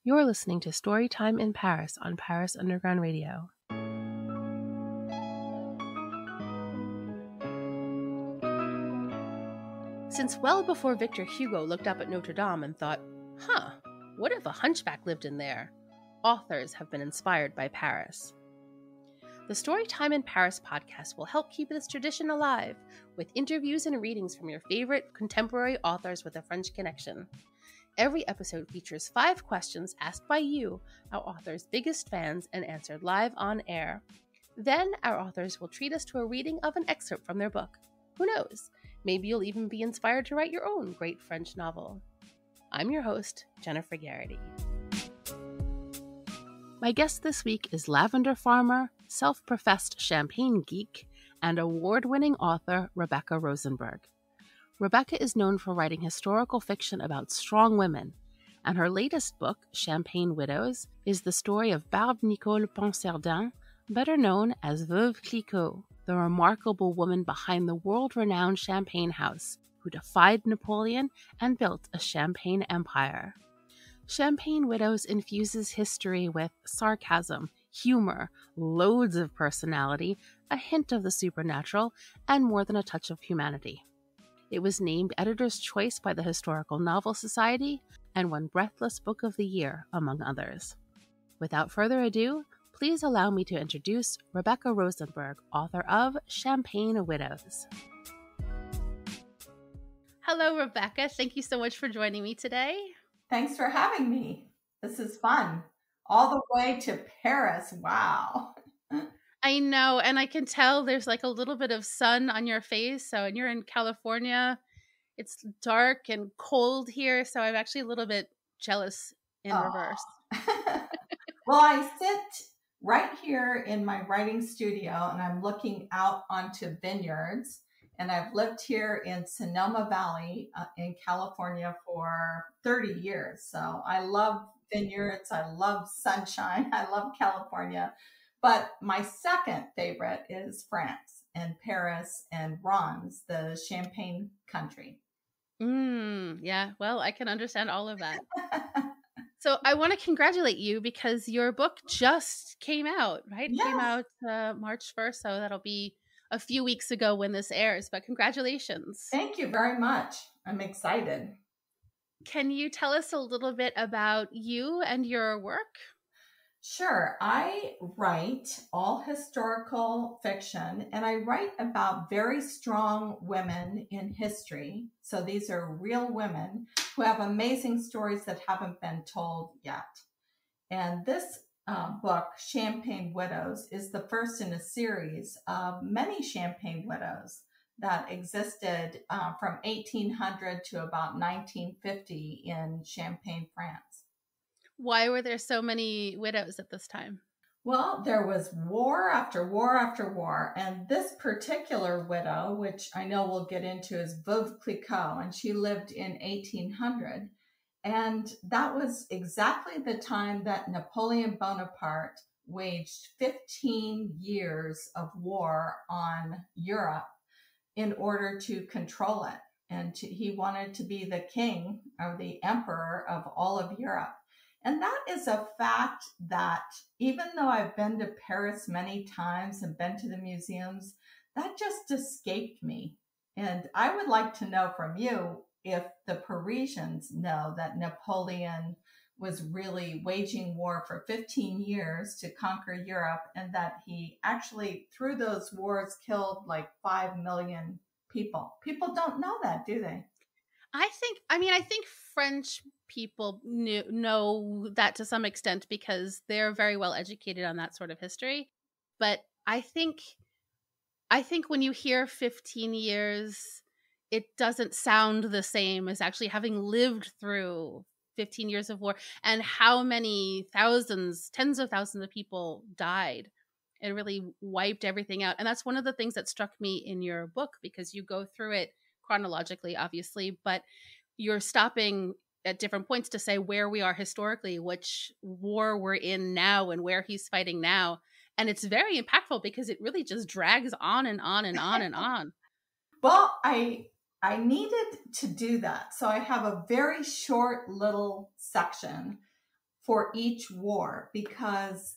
You're listening to Storytime in Paris on Paris Underground Radio. Since well before Victor Hugo looked up at Notre Dame and thought, what if a hunchback lived in there? Authors have been inspired by Paris. The Storytime in Paris podcast will help keep this tradition alive with interviews and readings from your favorite contemporary authors with a French connection. Every episode features 5 questions asked by you, our author's biggest fans, and answered live on air. Then our authors will treat us to a reading of an excerpt from their book. Who knows? Maybe you'll even be inspired to write your own great French novel. I'm your host, Jennifer Garrity. My guest this week is lavender farmer, self-professed champagne geek, and award-winning author Rebecca Rosenberg. Rebecca is known for writing historical fiction about strong women, and her latest book, Champagne Widows, is the story of Barbe-Nicole Ponsardin, better known as Veuve Clicquot, the remarkable woman behind the world-renowned champagne house, who defied Napoleon and built a champagne empire. Champagne Widows infuses history with sarcasm, humor, loads of personality, a hint of the supernatural, and more than a touch of humanity. It was named Editor's Choice by the Historical Novel Society and won Breathless Book of the Year, among others. Without further ado, please allow me to introduce Rebecca Rosenberg, author of Champagne Widows. Hello, Rebecca. Thank you so much for joining me today. Thanks for having me. This is fun. All the way to Paris. Wow. I know, and I can tell there's like a little bit of sun on your face. And you're in California. It's dark and cold here, so I'm actually a little bit jealous in reverse. Well, I sit right here in my writing studio, and I'm looking out onto vineyards. And I've lived here in Sonoma Valley in California for 30 years. So I love vineyards. I love sunshine. I love California. But my second favorite is France and Paris and Reims, the Champagne country. Yeah, well, I can understand all of that. So I want to congratulate you because your book just came out, right? Yes. It came out March 1st, so that'll be a few weeks ago when this airs, but congratulations. Thank you very much. I'm excited. Can you tell us a little bit about you and your work? Sure. I write all historical fiction, and I write about very strong women in history. So these are real women who have amazing stories that haven't been told yet. And this book, Champagne Widows, is the first in a series of many Champagne widows that existed from 1800 to about 1950 in Champagne, France. Why were there so many widows at this time? Well, there was war after war after war. And this particular widow, which I know we'll get into, is Veuve Clicquot, and she lived in 1800. And that was exactly the time that Napoleon Bonaparte waged 15 years of war on Europe in order to control it. And he wanted to be the king or the emperor of all of Europe. And that is a fact that even though I've been to Paris many times and been to the museums, that just escaped me. And I would like to know from you if the Parisians know that Napoleon was really waging war for 15 years to conquer Europe, and that he actually, through those wars, killed like 5 million people. People don't know that, do they? I think French people know that to some extent because they're very well educated on that sort of history. But I think when you hear 15 years, it doesn't sound the same as actually having lived through 15 years of war and how many thousands, tens of thousands of people died. It really wiped everything out. And that's one of the things that struck me in your book, because you go through it chronologically, obviously, but you're stopping at different points to say where we are historically, which war we're in now, and where he's fighting now. And it's very impactful because it really just drags on and on and on and on. Well, I needed to do that. So I have a very short little section for each war, because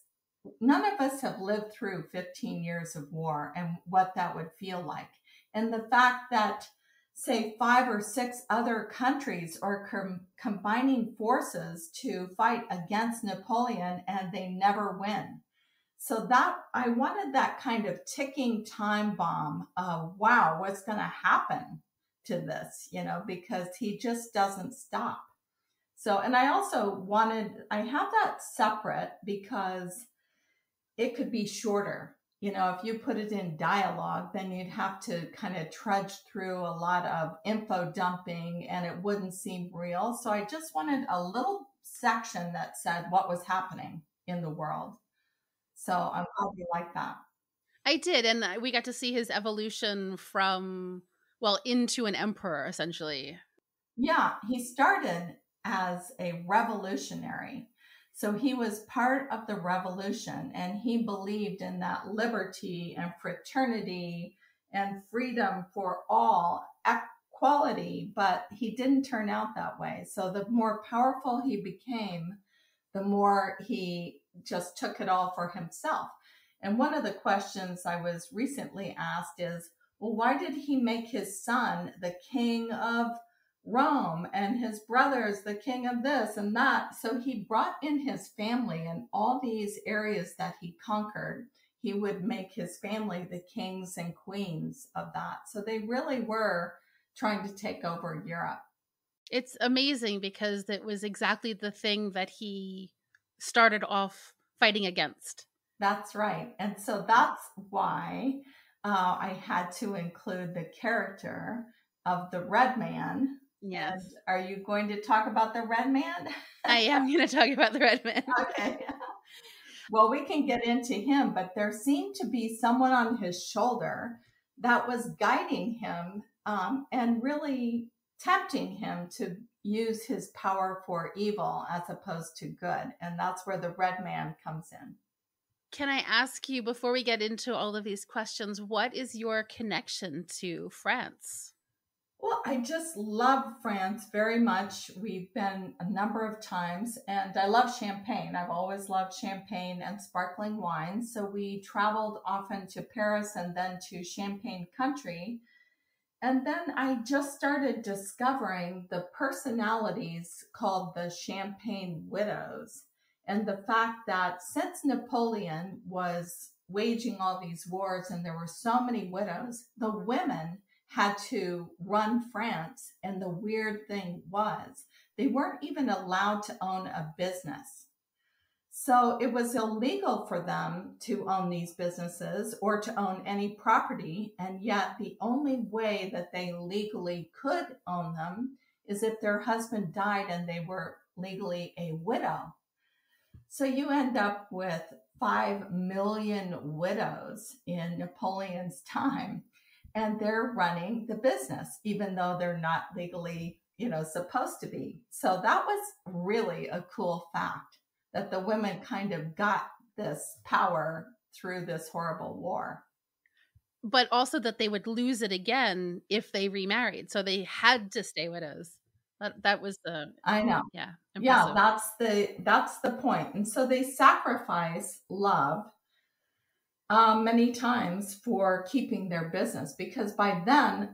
none of us have lived through 15 years of war and what that would feel like. And the fact that, say, 5 or 6 other countries are combining forces to fight against Napoleon and they never win. So that I wanted that kind of ticking time bomb of, wow, what's going to happen to this, because he just doesn't stop. So, and I also I have that separate because it could be shorter. If you put it in dialogue, then you'd have to kind of trudge through a lot of info dumping and it wouldn't seem real. So I just wanted a little section that said what was happening in the world. So I'm glad you like that. I did. And we got to see his evolution from, into an emperor, essentially. Yeah, he started as a revolutionary. So he was part of the revolution and he believed in that liberty and fraternity and freedom for all, equality, but he didn't turn out that way. So the more powerful he became, the more he just took it all for himself. And one of the questions I was recently asked is, well, why did he make his son the king of Rome and his brothers the king of this and that? So he brought in his family, and all these areas that he conquered, he would make his family the kings and queens of that. So they really were trying to take over Europe. It's amazing because it was exactly the thing that he started off fighting against. That's right. And so that's why I had to include the character of the Red Man. Yes. And are you going to talk about the Red Man? I am going to talk about the Red Man. Okay. Well, we can get into him, but there seemed to be someone on his shoulder that was guiding him and really tempting him to use his power for evil as opposed to good. And that's where the Red Man comes in. Can I ask you, before we get into all of these questions, what is your connection to France? Well, I just love France very much. We've been a number of times, and I love champagne. I've always loved champagne and sparkling wine. So we traveled often to Paris and then to Champagne country. And then I just started discovering the personalities called the Champagne widows. And the fact that since Napoleon was waging all these wars and there were so many widows, the women had to run France. And the weird thing was they weren't even allowed to own a business. So it was illegal for them to own these businesses or to own any property. And yet the only way that they legally could own them is if their husband died and they were legally a widow. So you end up with 5 million widows in Napoleon's time, and they're running the business, even though they're not legally, supposed to be. So that was really a cool fact, that the women kind of got this power through this horrible war. But also that they would lose it again if they remarried. So they had to stay widows. That was the... I know. Yeah. Impressive. Yeah, that's the point. And so they sacrifice love many times for keeping their business, because by then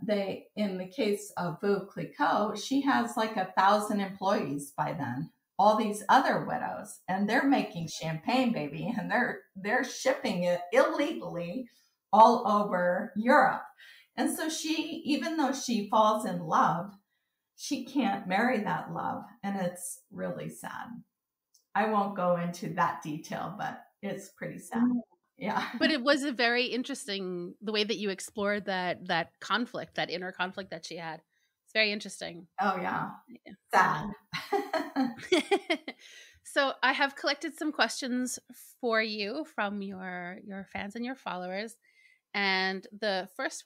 in the case of Veuve Clicquot, she has like 1,000 employees by then. All these other widows, and they're making champagne, baby, and they're shipping it illegally all over Europe. And so she, even though she falls in love, she can't marry that love, and it's really sad. I won't go into that detail, but it's pretty sad. Yeah. But it was a very interesting, the way that you explored that conflict, that inner conflict that she had. It's very interesting. Oh, yeah. Sad. So I have collected some questions for you from your fans and your followers. And the first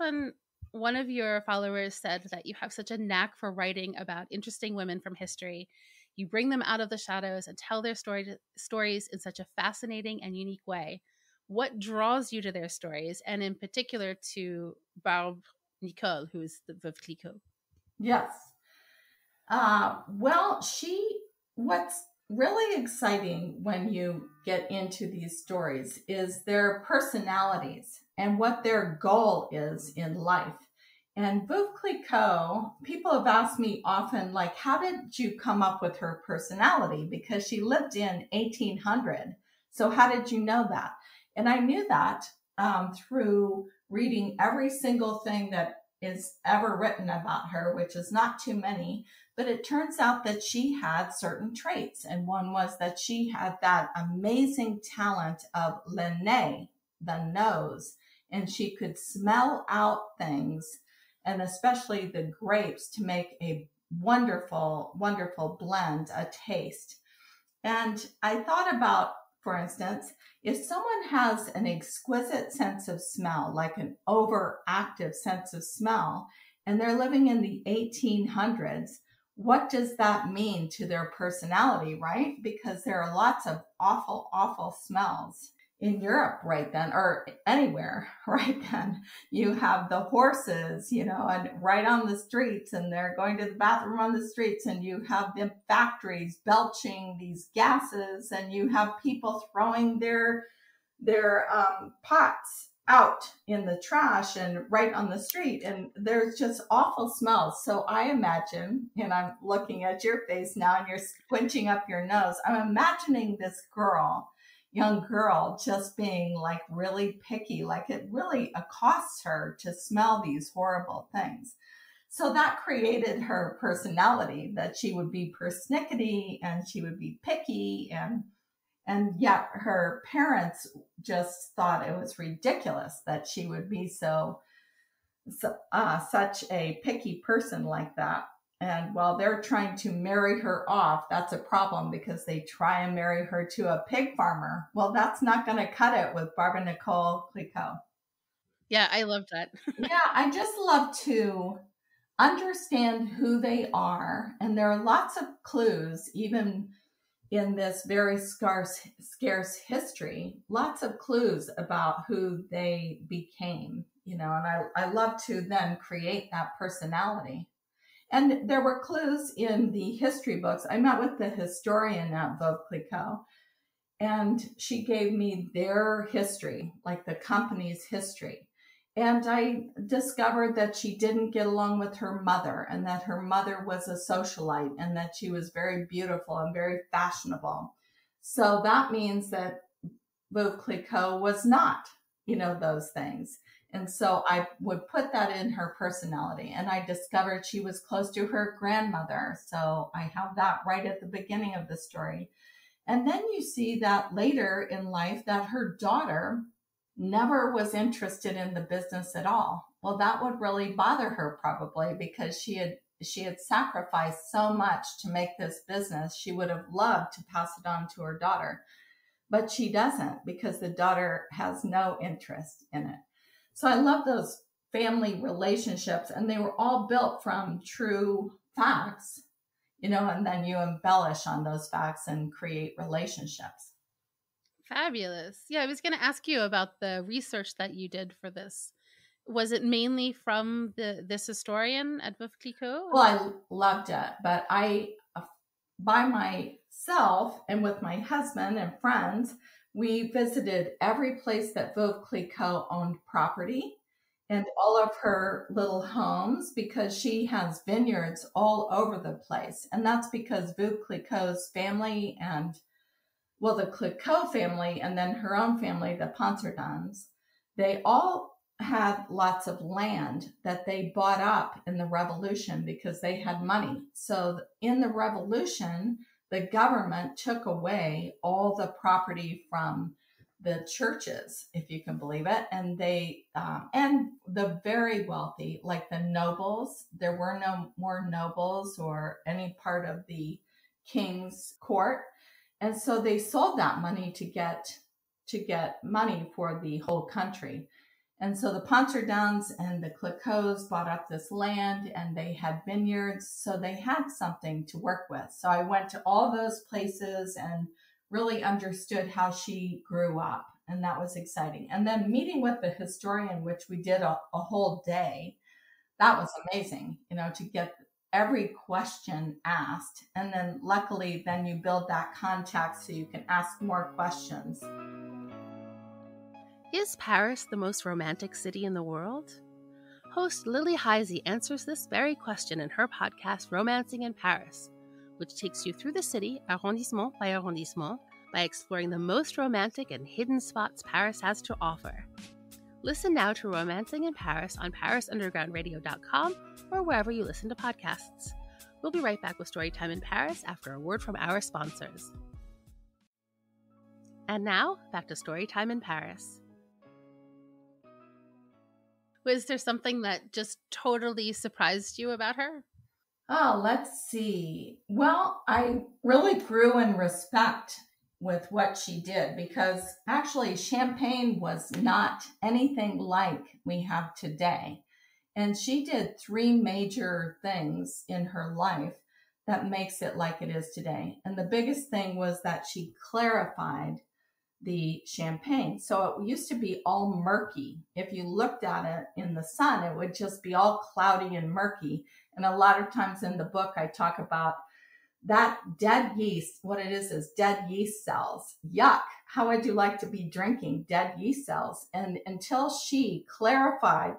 one of your followers said that you have such a knack for writing about interesting women from history. You bring them out of the shadows and tell their stories in such a fascinating and unique way. What draws you to their stories, and in particular to Barbe-Nicole, who is the Veuve Clicquot? Yes. Well, what's really exciting when you get into these stories is their personalities and what their goal is in life. And Veuve Clicquot, people have asked me often, like, how did you come up with her personality? Because she lived in 1800. So how did you know that? And I knew that through reading every single thing that is ever written about her, which is not too many. But it turns out that she had certain traits. And one was that she had that amazing talent of le nez, the nose, and she could smell out things, and especially the grapes, to make a wonderful, wonderful blend, a taste. And I thought about, for instance, if someone has an exquisite sense of smell, like an overactive sense of smell, and they're living in the 1800s, what does that mean to their personality, right? Because there are lots of awful, awful smells in Europe right then, or anywhere right then. You have the horses, and right on the streets, and they're going to the bathroom on the streets, and you have the factories belching these gases, and you have people throwing their pots out in the trash and right on the street, and there's just awful smells. So I imagine, and I'm looking at your face now and you're squinching up your nose, I'm imagining this young girl, just being like really picky, like it really accosts her to smell these horrible things. So that created her personality, that she would be persnickety and she would be picky, and yet her parents just thought it was ridiculous that she would be such a picky person like that. And while they're trying to marry her off, that's a problem, because they try and marry her to a pig farmer. Well, that's not going to cut it with Barbe-Nicole Ponsardin. Yeah, I love that. Yeah, I just love to understand who they are. And there are lots of clues, even in this very scarce history, lots of clues about who they became, and I love to then create that personality. And there were clues in the history books. I met with the historian at Veuve Clicquot, and she gave me their history, like the company's history. And I discovered that she didn't get along with her mother, and that her mother was a socialite, and that she was very beautiful and very fashionable. So that means that Veuve Clicquot was not, those things. And so I would put that in her personality. And I discovered she was close to her grandmother. So I have that right at the beginning of the story. And then you see that later in life that her daughter never was interested in the business at all. Well, that would really bother her probably, because she had sacrificed so much to make this business. She would have loved to pass it on to her daughter, but she doesn't, because the daughter has no interest in it. So I love those family relationships, and they were all built from true facts, and then you embellish on those facts and create relationships. Fabulous. Yeah, I was going to ask you about the research that you did for this. Was it mainly from this historian at Veuve Clicquot? Well, I loved it, but I, by myself and with my husband and friends, we visited every place that Veuve Clicquot owned property, and all of her little homes, because she has vineyards all over the place. And that's because Veuve Clicquot's family, and the Clicquot family, and then her own family, the Ponsardins, they all had lots of land that they bought up in the Revolution because they had money. So in the Revolution, the government took away all the property from the churches, if you can believe it. And they, and the very wealthy, like the nobles, there were no more nobles or any part of the king's court. And so they sold that money to get money for the whole country. And so the Ponsardins and the Clicquots bought up this land, and they had vineyards, so they had something to work with. So I went to all those places and really understood how she grew up, and that was exciting. And then meeting with the historian, which we did a whole day, that was amazing, to get every question asked. And then luckily, then you build that contact so you can ask more questions. Is Paris the most romantic city in the world? Host Lily Heisey answers this very question in her podcast, Romancing in Paris, which takes you through the city, arrondissement by arrondissement, by exploring the most romantic and hidden spots Paris has to offer. Listen now to Romancing in Paris on parisundergroundradio.com or wherever you listen to podcasts. We'll be right back with Storytime in Paris after a word from our sponsors. And now, back to Storytime in Paris. Was there something that just totally surprised you about her? Oh, let's see. Well, I really grew in respect with what she did because actually champagne was not anything like we have today. And she did 3 major things in her life that makes it like it is today. And the biggest thing was that she clarified the champagne. So it used to be all murky. If you looked at it in the sun, it would just be all cloudy and murky. And a lot of times in the book, I talk about that dead yeast. What it is dead yeast cells. Yuck. How would you like to be drinking dead yeast cells? And until she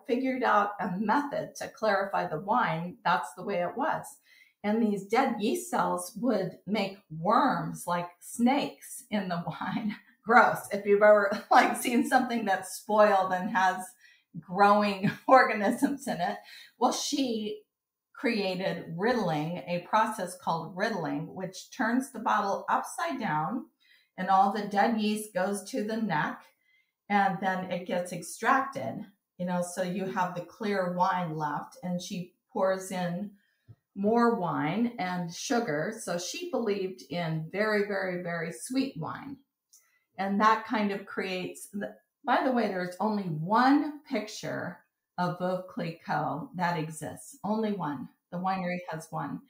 figured out a method to clarify the wine, that's the way it was. And these dead yeast cells would make worms like snakes in the wine. Gross. If you've ever seen something that's spoiled and has growing organisms in it. Well, she created riddling, a process called riddling, which turns the bottle upside down and all the dead yeast goes to the neck and then it gets extracted, so you have the clear wine left, and she pours in more wine and sugar. So she believed in very, very, very sweet wine. And that kind of creates, by the way, there's only one picture of Veuve Clicquot that exists. Only one. The winery has one.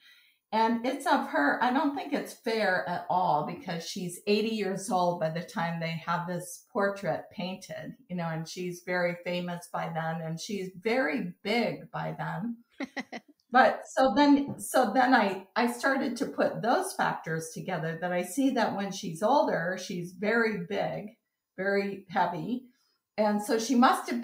And it's of her. I don't think it's fair at all because she's 80 years old by the time they have this portrait painted, and she's very famous by then and she's very big by then. But so then I started to put those factors together that I see that when she's older, she's very big, very heavy. And so she must have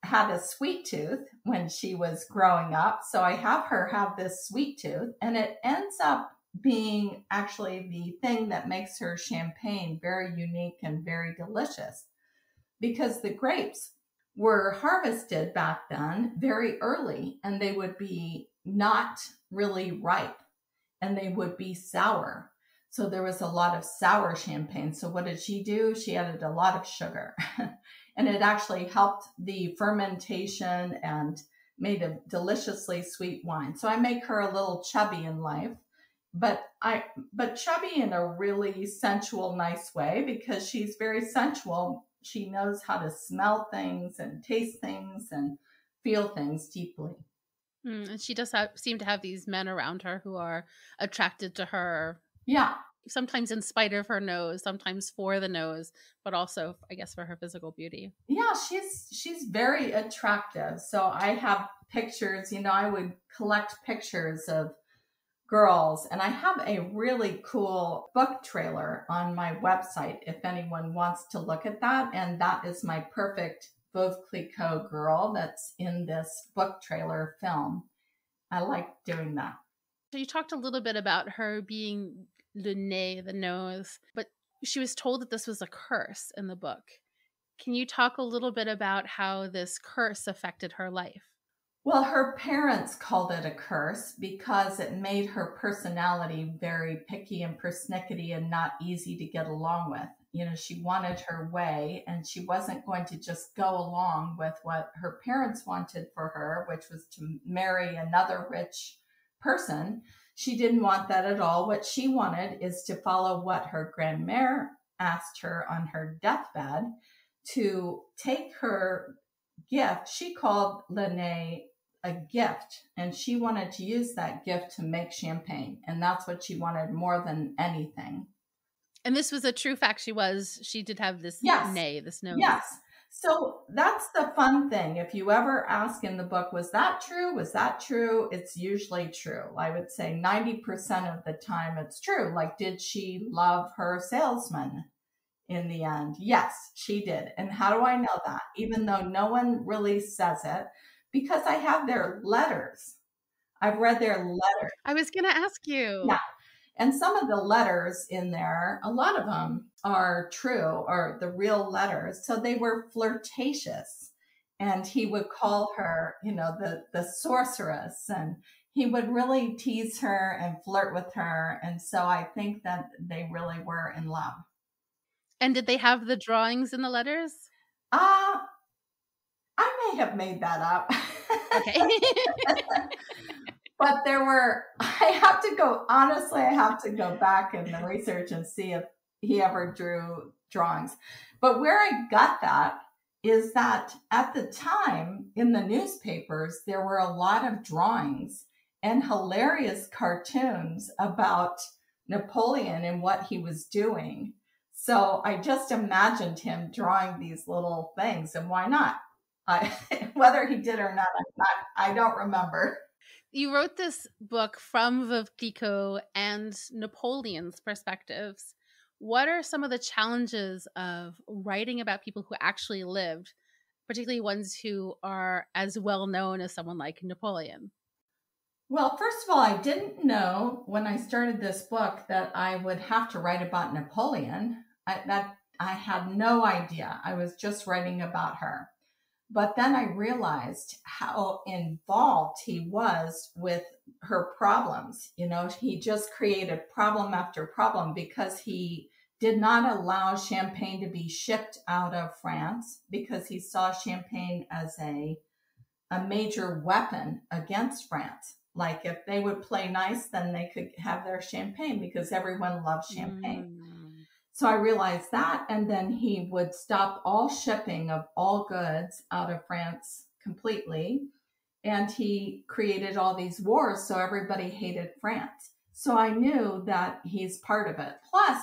had a sweet tooth when she was growing up. So I have her have this sweet tooth, and it ends up being actually the thing that makes her champagne very unique and very delicious because the grapes were harvested back then very early, and they would be not really ripe and they would be sour. So there was a lot of sour champagne. So what did she do? She added a lot of sugar and it actually helped the fermentation and made a deliciously sweet wine. So I make her a little chubby in life, but chubby in a really sensual, nice way because she's very sensual. She knows how to smell things and taste things and feel things deeply. And she does seem to have these men around her who are attracted to her. Yeah. Sometimes in spite of her nose, sometimes for the nose, but also, I guess, for her physical beauty. Yeah, she's very attractive. So I have pictures, I would collect pictures of girls. And I have a really cool book trailer on my website if anyone wants to look at that. And that is my perfect Veuve Clicquot girl that's in this book trailer film. I like doing that. So you talked a little bit about her being le nez, the nose, but she was told that this was a curse in the book. Can you talk a little bit about how this curse affected her life? Well, her parents called it a curse because it made her personality very picky and persnickety and not easy to get along with. She wanted her way and she wasn't going to just go along with what her parents wanted for her, which was to marry another rich person. She didn't want that at all. What she wanted is to follow what her grandmère asked her on her deathbed, to take her gift. She called Lene a gift, and she wanted to use that gift to make champagne. And that's what she wanted more than anything. And this was a true fact. She did have this yes. nez, this nose. Yes. So that's the fun thing. If you ever ask in the book, was that true? Was that true? It's usually true. I would say 90% of the time it's true. Like, did she love her salesman in the end? Yes, she did. And how do I know that? Even though no one really says it, because I have their letters. I've read their letters. I was going to ask you. Yeah. And some of the letters in there, a lot of them are true, or the real letters. So they were flirtatious. And he would call her, the sorceress. And he would really tease her and flirt with her. And so I think that they really were in love. And did they have the drawings in the letters? I may have made that up. Okay. But I have to go back in the research and see if he ever drew drawings. But where I got that is that at the time in the newspapers, there were a lot of drawings and hilarious cartoons about Napoleon and what he was doing. So I just imagined him drawing these little things, and why not? Whether he did or not, I don't remember. You wrote this book from Veuve Clicquot and Napoleon's perspectives. What are some of the challenges of writing about people who actually lived, particularly ones who are as well known as someone like Napoleon? Well, first of all, I didn't know when I started this book that I would have to write about Napoleon. I had no idea. I was just writing about her. But then I realized how involved he was with her problems. He just created problem after problem because he did not allow champagne to be shipped out of France, because he saw champagne as a major weapon against France. Like, if they would play nice, then they could have their champagne, because everyone loves champagne. So I realized that, and then he would stop all shipping of all goods out of France completely. And he created all these wars, so everybody hated France. So I knew that he's part of it. Plus,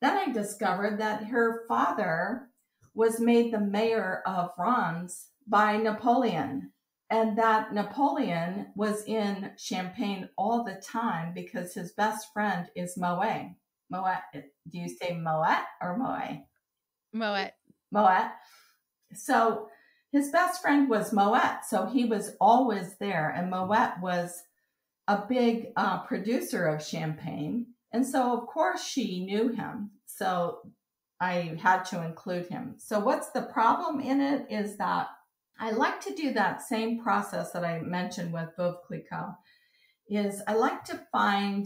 then I discovered that her father was made the mayor of Reims by Napoleon, and that Napoleon was in Champagne all the time because his best friend is Moet. Moet. Do you say Moet or Moet? Moet. Moet. So his best friend was Moet. So he was always there. And Moet was a big producer of champagne. And so, of course, she knew him. So I had to include him. So what's the problem in it is that I like to do that same process that I mentioned with Veuve Clicquot. Is I like to find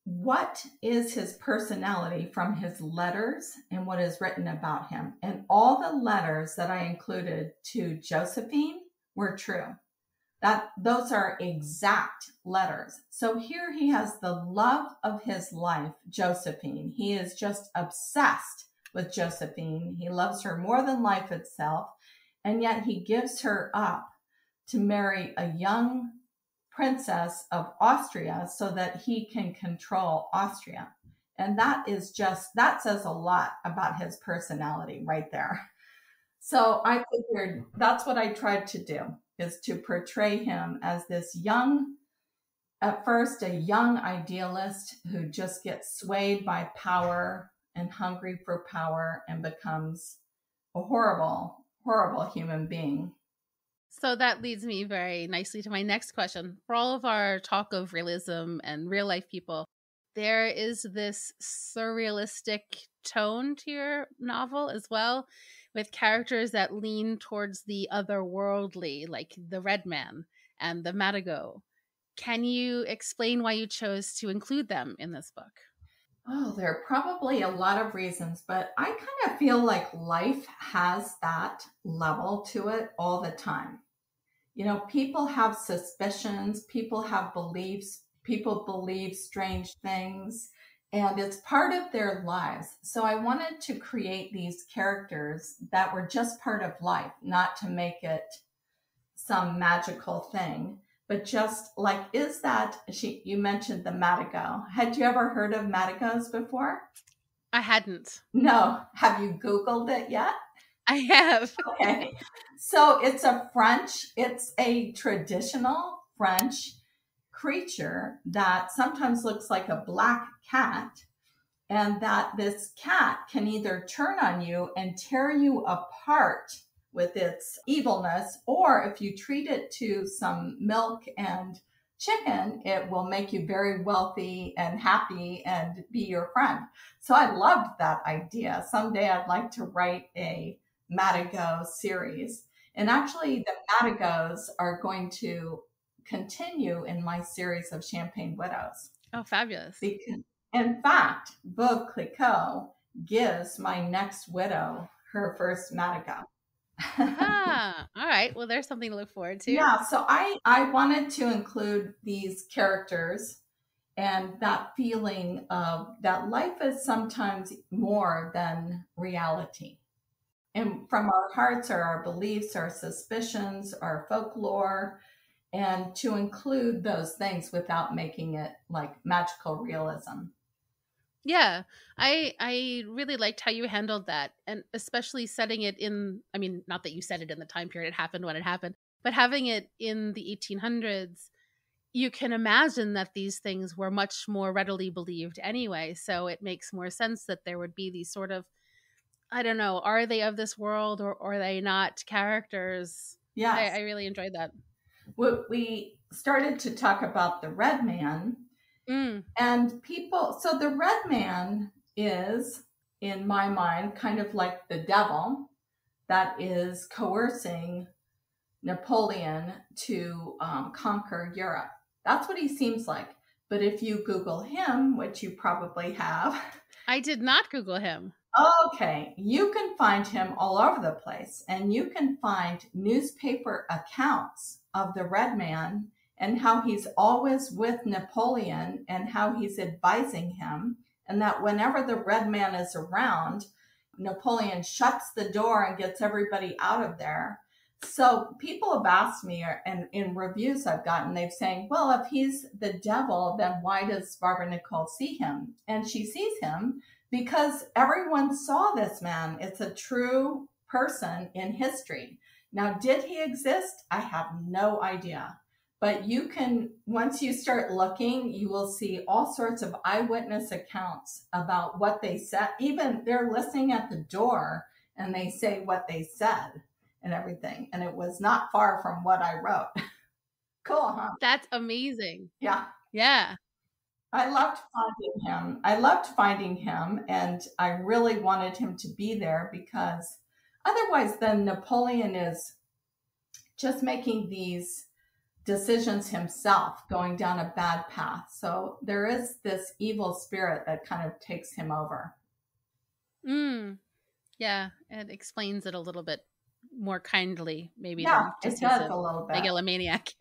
what is his personality from his letters and what is written about him. And all the letters that I included to Josephine were true. Those are exact letters. So here he has the love of his life, Josephine. He is just obsessed with Josephine. He loves her more than life itself. And yet he gives her up to marry a young princess of Austria so that he can control Austria. And that says a lot about his personality right there. So I figured that's what I tried to do, is to portray him as this at first a young idealist who just gets swayed by power and hungry for power and becomes a horrible, horrible human being. So that leads me very nicely to my next question. For all of our talk of realism and real life people, there is this surrealistic tone to your novel as well, with characters that lean towards the otherworldly, like the Red Man and the Madigo. Can you explain why you chose to include them in this book? Oh, there are probably a lot of reasons, but I kind of feel like life has that level to it all the time. People have suspicions, people have beliefs, people believe strange things, and it's part of their lives. So I wanted to create these characters that were just part of life, not to make it some magical thing, but just like, you mentioned the Madigo. Had you ever heard of Madigos before? I hadn't. No. Have you Googled it yet? I have. Okay. So it's a traditional French creature that sometimes looks like a black cat, and that this cat can either turn on you and tear you apart with its evilness, or if you treat it to some milk and chicken, it will make you very wealthy and happy and be your friend. So I loved that idea. Someday I'd like to write a Madigo series. And actually, the Madigos are going to continue in my series of Champagne Widows. Oh, fabulous. Because, in fact, Veuve Clicquot gives my next widow her first Madigo. Ah, all right. Well, there's something to look forward to. Yeah, so I wanted to include these characters and that feeling of that life is sometimes more than reality. And from our hearts are our beliefs, our suspicions, our folklore, and to include those things without making it like magical realism. Yeah, I really liked how you handled that, and especially setting it in, I mean, not that you set it in the time period it happened when it happened, but having it in the 1800s, you can imagine that these things were much more readily believed anyway, so it makes more sense that there would be these sort of, I don't know, are they of this world or are they not characters? Yes. I really enjoyed that. We started to talk about the Red Man. And people, so the Red Man is, in my mind, kind of like the devil that is coercing Napoleon to conquer Europe. That's what he seems like. But if you Google him, which you probably have. I did not Google him. Okay, you can find him all over the place. And you can find newspaper accounts of the Red Man and how he's always with Napoleon and how he's advising him. And that whenever the Red Man is around, Napoleon shuts the door and gets everybody out of there. So people have asked me, and in reviews I've gotten, they've saying, well, if he's the devil, then why does Barbe-Nicole see him? And she sees him because everyone saw this man. It's a true person in history. Now, did he exist? I have no idea. But you can, once you start looking, you will see all sorts of eyewitness accounts about what they said. Even they're listening at the door and they say what they said and everything. And it was not far from what I wrote. Cool, huh? That's amazing. Yeah. Yeah. I loved finding him. And I really wanted him to be there because otherwise then Napoleon is just making these decisions himself, going down a bad path. So there is this evil spirit that kind of takes him over. Yeah, it explains it a little bit more kindly, maybe. Yeah, than it does a little bit. Megalomaniac.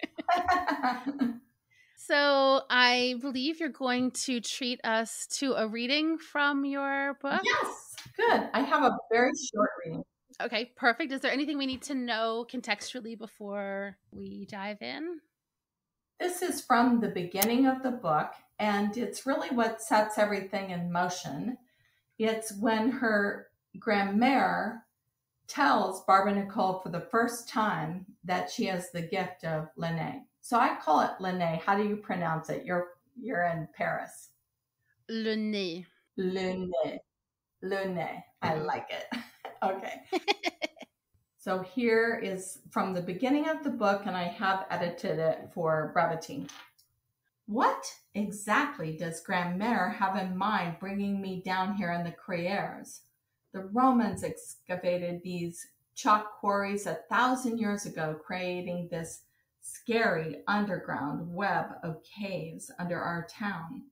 So I believe you're going to treat us to a reading from your book? Yes, good. I have a very short reading. Okay, perfect. Is there anything we need to know contextually before we dive in? This is from the beginning of the book, and it's really what sets everything in motion. It's when her grand-mère tells Barbe-Nicole for the first time that she has the gift of Linné. So I call it Linné. How do you pronounce it? You're in Paris. Linné. Linné. Linné. I like it. Okay. So here is from the beginning of the book, and I have edited it for brevity. What exactly does Grand-mère have in mind bringing me down here in the Criers? The Romans excavated these chalk quarries 1,000 years ago, creating this scary underground web of caves under our town.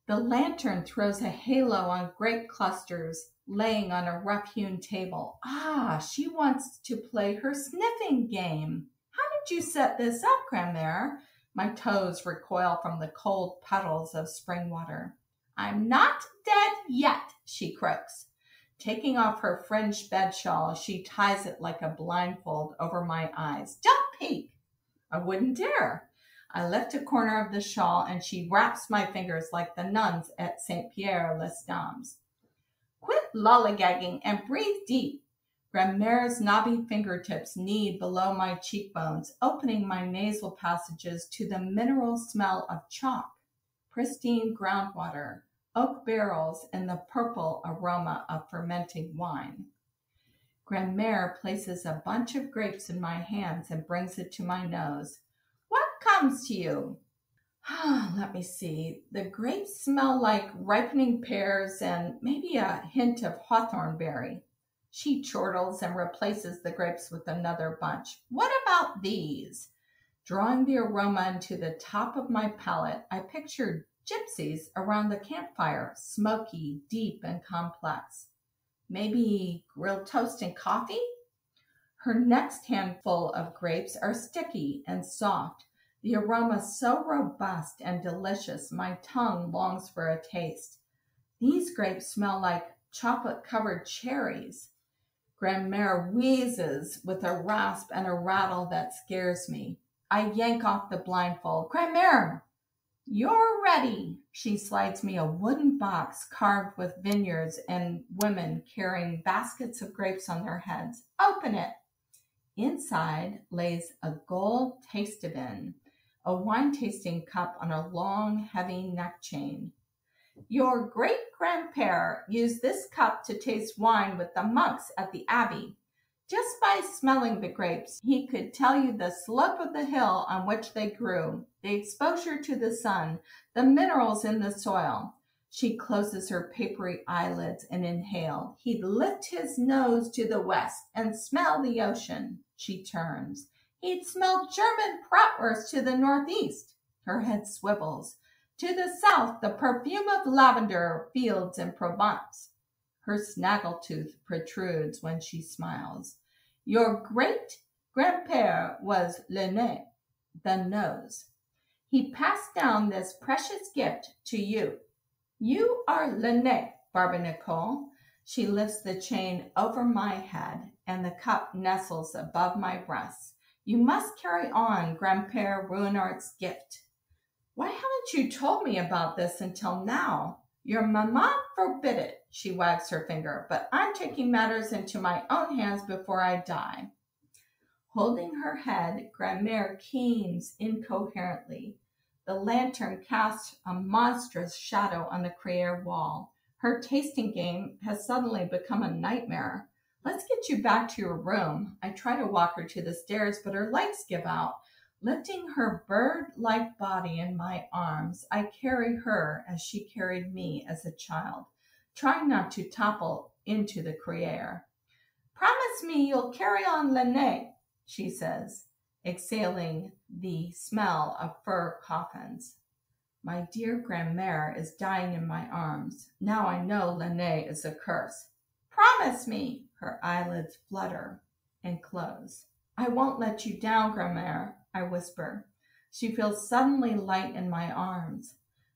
The lantern throws a halo on grape clusters laying on a rough-hewn table. Ah, she wants to play her sniffing game. How did you set this up, Grand-mère? My toes recoil from the cold puddles of spring water. I'm not dead yet, she croaks. Taking off her fringed bed shawl, she ties it like a blindfold over my eyes. Don't peek. I wouldn't dare. I lift a corner of the shawl and she wraps my fingers like the nuns at St. Pierre les Dames. Quit lollygagging and breathe deep. Grand-mère's knobby fingertips knead below my cheekbones, opening my nasal passages to the mineral smell of chalk, pristine groundwater, oak barrels, and the purple aroma of fermenting wine. Grand-mère places a bunch of grapes in my hands and brings it to my nose. What comes to you? Let me see. The grapes smell like ripening pears and maybe a hint of hawthorn berry. She chortles and replaces the grapes with another bunch. What about these? Drawing the aroma into the top of my palate, I pictured gypsies around the campfire, smoky, deep, and complex. Maybe grilled toast and coffee? Her next handful of grapes are sticky and soft, the aroma so robust and delicious my tongue longs for a taste. These grapes smell like chocolate-covered cherries. Grand-mère wheezes with a rasp and a rattle that scares me. I yank off the blindfold. Grand-mère, you're ready. She slides me a wooden box carved with vineyards and women carrying baskets of grapes on their heads. Open it. Inside lays a gold taste-of-in, a wine-tasting cup on a long, heavy neck chain. Your great-grandpère used this cup to taste wine with the monks at the abbey. Just by smelling the grapes, he could tell you the slope of the hill on which they grew, the exposure to the sun, the minerals in the soil. She closes her papery eyelids and inhaled. He'd lift his nose to the west and smell the ocean. She turns. He'd smell German bratwurst to the northeast. Her head swivels. To the south, the perfume of lavender fields in Provence. Her snaggletooth protrudes when she smiles. Your great-grandpère was le nez, the nose. He passed down this precious gift to you. You are le nez, Barbe-Nicole. She lifts the chain over my head, and the cup nestles above my breasts. You must carry on Grandpère Ruinart's gift. Why haven't you told me about this until now? Your mamma forbid it, she wags her finger, but I'm taking matters into my own hands before I die. Holding her head, Grand-mère keens incoherently. The lantern casts a monstrous shadow on the Crier wall. Her tasting game has suddenly become a nightmare. Let's get you back to your room. I try to walk her to the stairs, but her legs give out. Lifting her bird-like body in my arms, I carry her as she carried me as a child, trying not to topple into the Crier. Promise me you'll carry on le nez, she says, exhaling the smell of fur coffins. My dear Grand-mère is dying in my arms. Now I know le nez is a curse. Promise me! Her eyelids flutter and close. I won't let you down, Grand-mère, I whisper. She feels suddenly light in my arms,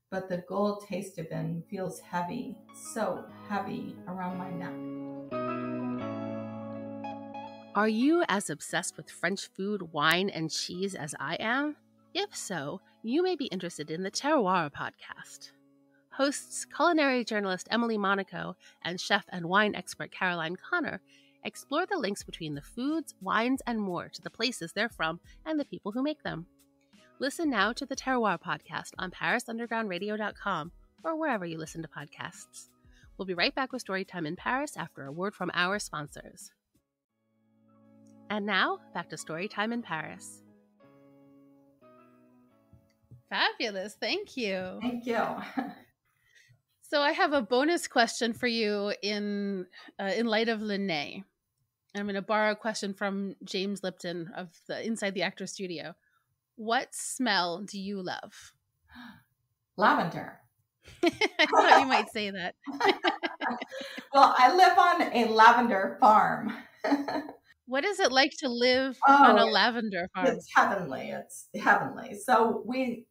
but the gold taste-of-in feels heavy, so heavy around my neck. Are you as obsessed with French food, wine, and cheese as I am? If so, you may be interested in the Terroir podcast. Hosts culinary journalist Emily Monaco and chef and wine expert Caroline Connor explore the links between the foods, wines, and more to the places they're from and the people who make them. Listen now to the Terroir podcast on parisundergroundradio.com or wherever you listen to podcasts. We'll be right back with Storytime in Paris after a word from our sponsors. And now, back to Storytime in Paris. Fabulous. Thank you. Thank you. So I have a bonus question for you in light of le nez. I'm going to borrow a question from James Lipton of the Inside the Actor Studio. What smell do you love? Lavender. I thought you might say that. Well, I live on a lavender farm. What is it like to live on a lavender farm? It's heavenly. It's heavenly. So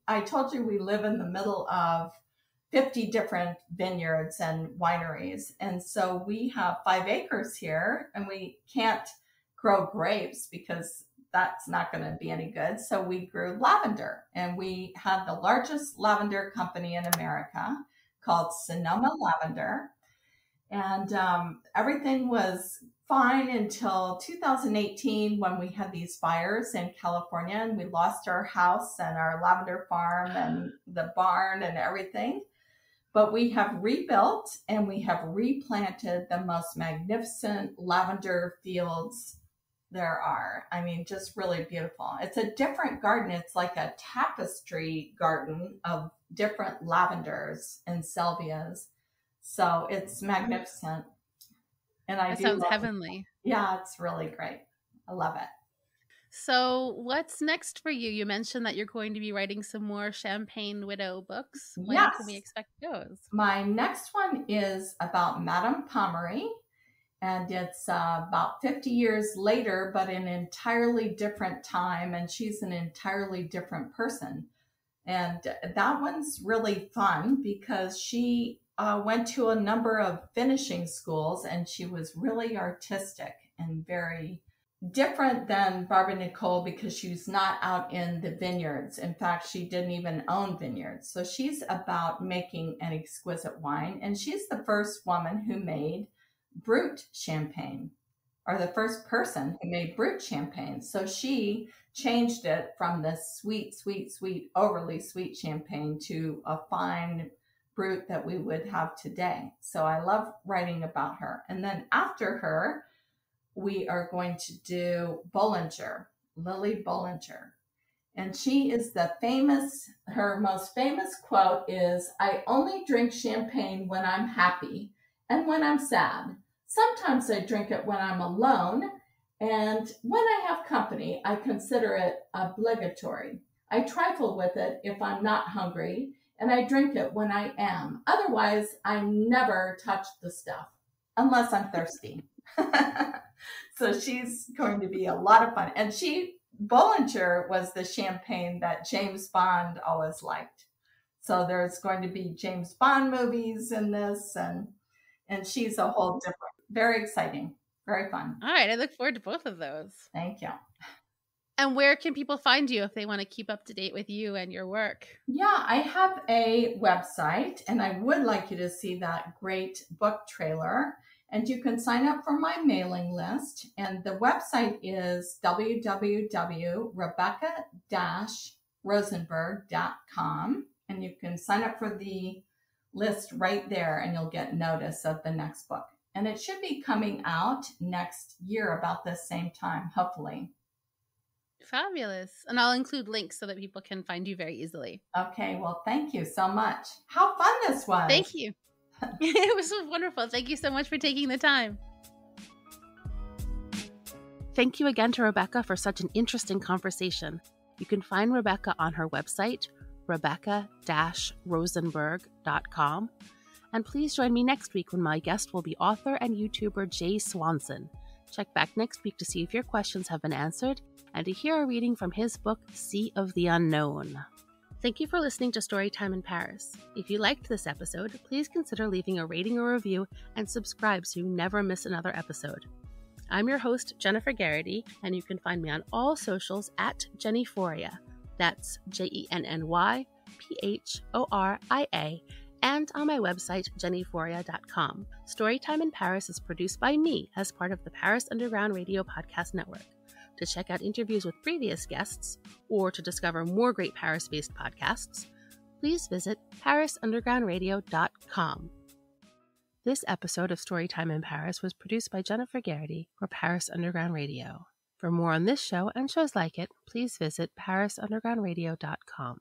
I told you we live in the middle of 50 different vineyards and wineries. And so we have 5 acres here, and we can't grow grapes because that's not going to be any good. So we grew lavender, and we had the largest lavender company in America called Sonoma Lavender. And everything was fine until 2018 when we had these fires in California and we lost our house and our lavender farm and the barn and everything. But we have rebuilt and we have replanted the most magnificent lavender fields there are. I mean, just really beautiful. It's a different garden. It's like a tapestry garden of different lavenders and salvias. So it's magnificent. And that sounds heavenly. Yeah, it's really great. I love it. So what's next for you? You mentioned that you're going to be writing some more Champagne Widow books. When can we expect those? My next one is about Madame Pommery. And it's about 50 years later, but in an entirely different time. And she's an entirely different person. And that one's really fun because she went to a number of finishing schools and she was really artistic and very different than Barbe-Nicole because she's not out in the vineyards. In fact, she didn't even own vineyards. So she's about making an exquisite wine. And she's the first woman who made brut champagne, or the first person who made brut champagne. So she changed it from the sweet, overly sweet champagne to a fine brut that we would have today. So I love writing about her. And then after her, we are going to do Bollinger, Lily Bollinger. And she is her most famous quote is, "I only drink champagne when I'm happy and when I'm sad. Sometimes I drink it when I'm alone, and when I have company, I consider it obligatory. I trifle with it if I'm not hungry, and I drink it when I am. Otherwise, I never touch the stuff, unless I'm thirsty." So she's going to be a lot of fun. And Bollinger was the champagne that James Bond always liked. So there's going to be James Bond movies in this, and she's a whole different, very exciting, very fun. All right, I look forward to both of those. Thank you. And where can people find you if they want to keep up to date with you and your work? Yeah, I have a website, and I would like you to see that great book trailer. And you can sign up for my mailing list. And the website is www.rebecca-rosenberg.com. And you can sign up for the list right there, and you'll get notice of the next book. And it should be coming out next year about the same time, hopefully. Fabulous. And I'll include links so that people can find you very easily. Okay, well, thank you so much. How fun this was. Thank you. It was wonderful. Thank you so much for taking the time. Thank you again to Rebecca for such an interesting conversation. You can find Rebecca on her website, rebecca-rosenberg.com. And please join me next week when my guest will be author and YouTuber Jay Swanson. Check back next week to see if your questions have been answered and to hear a reading from his book, Sea of the Unknown. Thank you for listening to Storytime in Paris. If you liked this episode, please consider leaving a rating or review and subscribe so you never miss another episode. I'm your host, Jennifer Garrity, and you can find me on all socials at Jennyforia. That's JennyPhoria, and on my website, jennyforia.com. Storytime in Paris is produced by me as part of the Paris Underground Radio Podcast Network. To check out interviews with previous guests, or to discover more great Paris-based podcasts, please visit parisundergroundradio.com. This episode of Storytime in Paris was produced by Jennifer Garrity for Paris Underground Radio. For more on this show and shows like it, please visit parisundergroundradio.com.